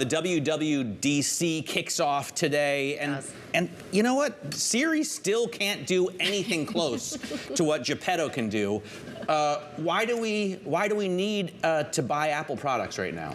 The WWDC kicks off today, and you know what? Siri still can't do anything close to what Geppetto can do. Why do we need to buy Apple products right now?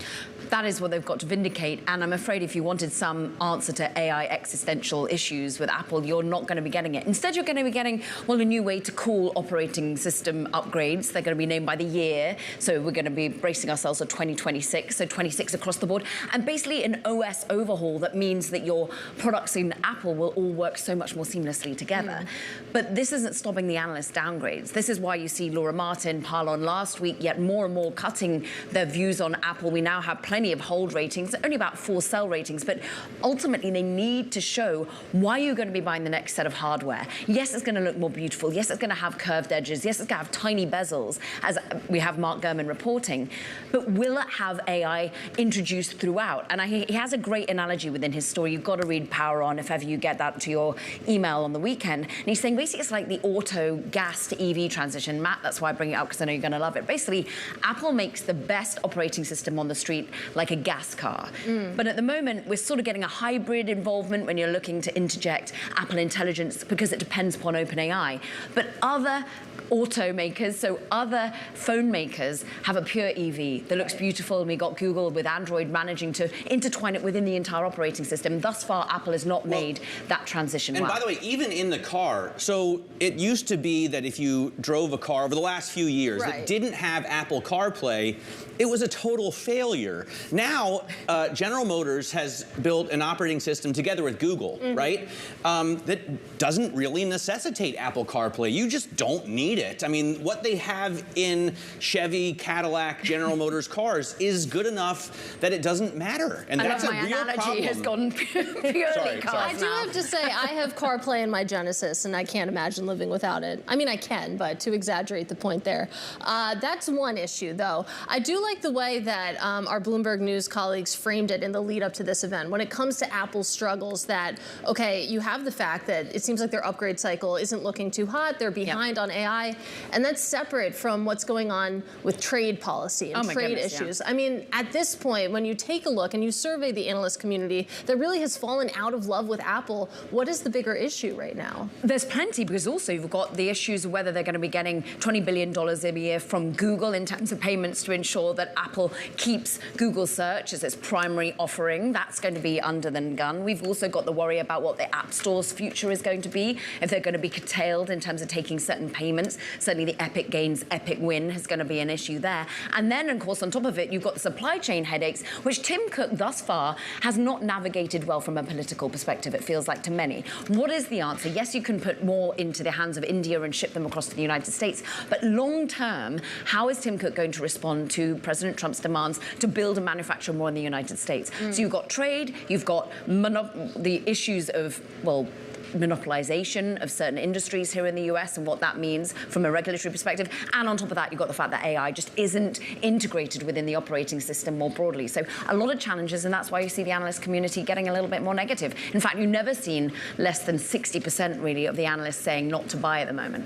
That is what they've got to vindicate, and I'm afraid if you wanted some answer to AI existential issues with Apple, you're not going to be getting it. Instead, you're going to be getting, well, a new way to call operating system upgrades. They're going to be named by the year, so we're going to be bracing ourselves for 2026, so 26 across the board, and basically an OS overhaul that means that your products in Apple will all work so much more seamlessly together. But this isn't stopping the analyst downgrades. This is why you see Laura Martin pile on last week, yet more and more cutting their views on Apple. We now have plenty of hold ratings, only about 4 sell ratings, but ultimately they need to show why you're going to be buying the next set of hardware. Yes, it's going to look more beautiful. Yes, it's going to have curved edges. Yes, it's going to have tiny bezels, as we have Mark Gurman reporting. But will it have AI introduced throughout? And he has a great analogy within his story. You've got to read Power On if ever you get that to your email on the weekend. And he's saying basically it's like the auto gas to EV transition. Matt, that's why I bring it up, because I know you're going to love it. Basically, Apple makes the best operating system on the street like a gas car. But at the moment, we're sort of getting a hybrid involvement when you're looking to interject Apple Intelligence because it depends upon OpenAI. But other automakers, so other phone makers, have a pure EV that looks beautiful, and we got Google with Android managing to intertwine it within the entire operating system. Thus far, Apple has not made that transition And by the way, even in the car, so it used to be that if you drove a car over the last few years that didn't have Apple CarPlay, it was a total failure. Now, General Motors has built an operating system together with Google, right, that doesn't really necessitate Apple CarPlay. You just don't need it. I mean, what they have in Chevy, Cadillac, General Motors cars is good enough that it doesn't matter. And that's a real problem. My analogy has gone purely cars I do have to say, I have CarPlay in my Genesis, and I can't imagine living without it. I mean, I can, but to exaggerate the point there. That's one issue, though. I do like the way that our Bloomberg News colleagues framed it in the lead up to this event. When it comes to Apple's struggles, that, okay, you have the fact that it seems like their upgrade cycle isn't looking too hot, they're behind on AI, and that's separate from what's going on with trade policy and trade issues. I mean, at this point, when you take a look and you survey the analyst community that really has fallen out of love with Apple, what is the bigger issue right now? There's plenty, because also you've got the issues of whether they're going to be getting $20 billion a year from Google in terms of payments to ensure that Apple keeps Google search as its primary offering. That's going to be under the gun. We've also got the worry about what the App Store's future is going to be, if they're going to be curtailed in terms of taking certain payments. Certainly the Epic Gains, Epic Win is going to be an issue there. And then, of course, on top of it, you've got the supply chain headaches, which Tim Cook thus far has not navigated well from a political perspective, it feels like to many. What is the answer? Yes, you can put more into the hands of India and ship them across to the United States, but long term, how is Tim Cook going to respond to President Trump's demands to build and manufacture more in the United States? So you've got trade, you've got the issues of, well, monopolization of certain industries here in the US and what that means from a regulatory perspective. And on top of that, you've got the fact that AI just isn't integrated within the operating system more broadly. So a lot of challenges, and that's why you see the analyst community getting a little bit more negative. In fact, you've never seen less than 60% really of the analysts saying not to buy at the moment.